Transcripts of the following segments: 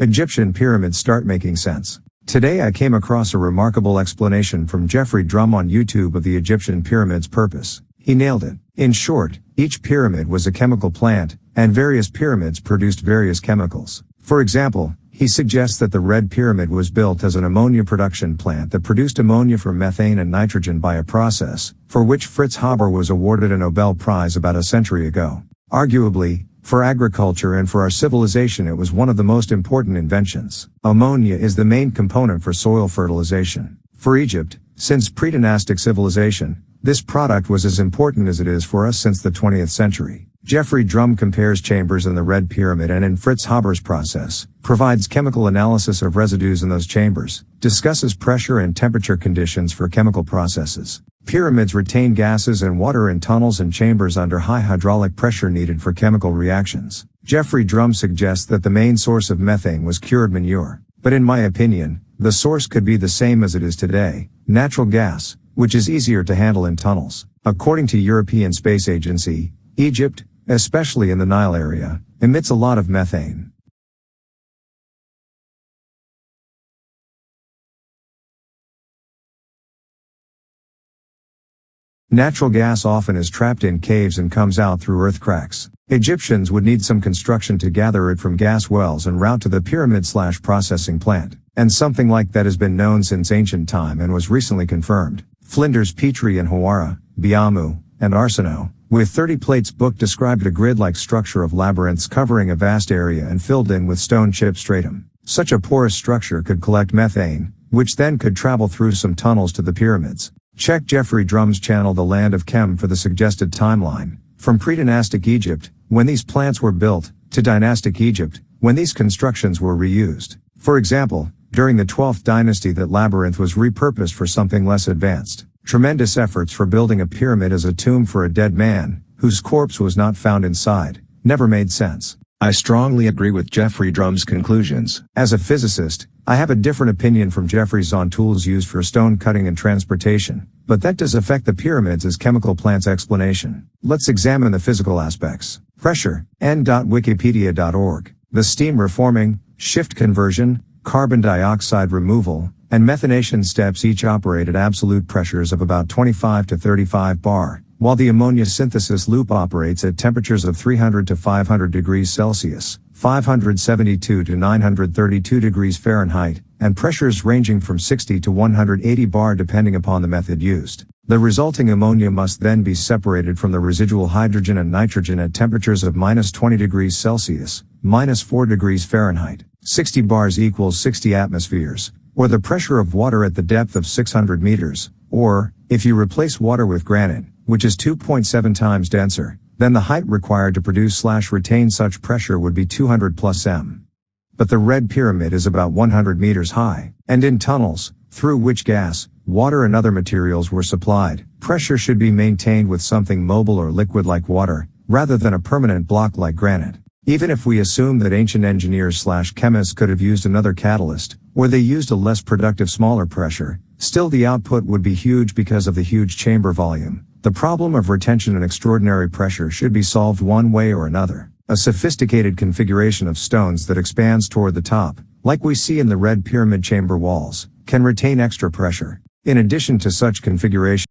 Egyptian pyramids start making sense. Today I came across a remarkable explanation from Geoffrey Drumm on YouTube of the Egyptian pyramids' purpose. He nailed it. In short, each pyramid was a chemical plant, and various pyramids produced various chemicals. For example, he suggests that the Red Pyramid was built as an ammonia production plant that produced ammonia from methane and nitrogen by a process, for which Fritz Haber was awarded a Nobel Prize about a century ago. Arguably, for agriculture and for our civilization it was one of the most important inventions. Ammonia is the main component for soil fertilization. For Egypt, since predynastic civilization, this product was as important as it is for us since the 20th century. Geoffrey Drumm compares chambers in the Red Pyramid and in Fritz Haber's process, provides chemical analysis of residues in those chambers, discusses pressure and temperature conditions for chemical processes. Pyramids retain gases and water in tunnels and chambers under high hydraulic pressure needed for chemical reactions. Geoffrey Drumm suggests that the main source of methane was cured manure, but in my opinion, the source could be the same as it is today, natural gas, which is easier to handle in tunnels. According to European Space Agency, Egypt, especially in the Nile area, emits a lot of methane. Natural gas often is trapped in caves and comes out through earth cracks. Egyptians would need some construction to gather it from gas wells and route to the pyramid/processing plant. And something like that has been known since ancient time and was recently confirmed. Flinders Petrie and Hawara, Biamu, and Arsinoe, with 30 plates book described a grid-like structure of labyrinths covering a vast area and filled in with stone chip stratum. Such a porous structure could collect methane, which then could travel through some tunnels to the pyramids. Check Geoffrey Drumm's channel The Land of Chem for the suggested timeline, from predynastic Egypt, when these plants were built, to dynastic Egypt, when these constructions were reused. For example, during the 12th dynasty that labyrinth was repurposed for something less advanced. Tremendous efforts for building a pyramid as a tomb for a dead man, whose corpse was not found inside, never made sense. I strongly agree with Geoffrey Drumm's conclusions. As a physicist, I have a different opinion from Geoffrey's on tools used for stone cutting and transportation, but that does affect the pyramids as chemical plants explanation. Let's examine the physical aspects. Pressure, n.wikipedia.org. The steam reforming, shift conversion, carbon dioxide removal, and methanation steps each operate at absolute pressures of about 25 to 35 bar, while the ammonia synthesis loop operates at temperatures of 300 to 500 degrees Celsius, 572 to 932 degrees Fahrenheit, and pressures ranging from 60 to 180 bar depending upon the method used. The resulting ammonia must then be separated from the residual hydrogen and nitrogen at temperatures of -20 degrees Celsius, -4 degrees Fahrenheit. 60 bars equals 60 atmospheres, or the pressure of water at the depth of 600 meters, or, if you replace water with granite, which is 2.7 times denser, then the height required to produce/retain such pressure would be 200 plus m. But the Red Pyramid is about 100 meters high, and in tunnels, through which gas, water and other materials were supplied, pressure should be maintained with something mobile or liquid like water, rather than a permanent block like granite. Even if we assume that ancient engineers/chemists could have used another catalyst, or they used a less productive smaller pressure, still the output would be huge because of the huge chamber volume. The problem of retention and extraordinary pressure should be solved one way or another. A sophisticated configuration of stones that expands toward the top, like we see in the Red Pyramid chamber walls, can retain extra pressure. In addition to such configuration,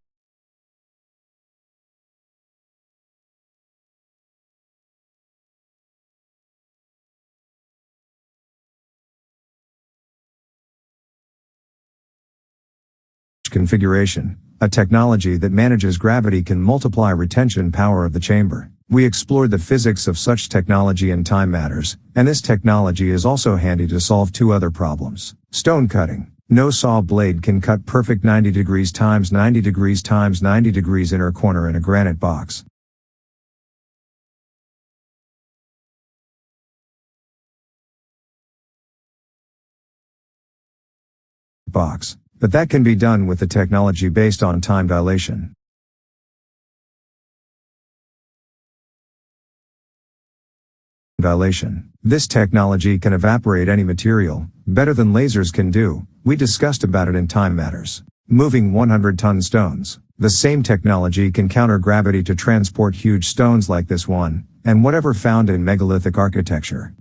a technology that manages gravity can multiply retention power of the chamber. We explored the physics of such technology in Time Matters, and this technology is also handy to solve two other problems. Stone cutting. No saw blade can cut perfect 90 degrees times 90 degrees times 90 degrees inner corner in a granite box. But that can be done with the technology based on time dilation. This technology can evaporate any material, better than lasers can do. We discussed about it in Time Matters. Moving 100-ton stones. The same technology can counter gravity to transport huge stones like this one, and whatever found in megalithic architecture.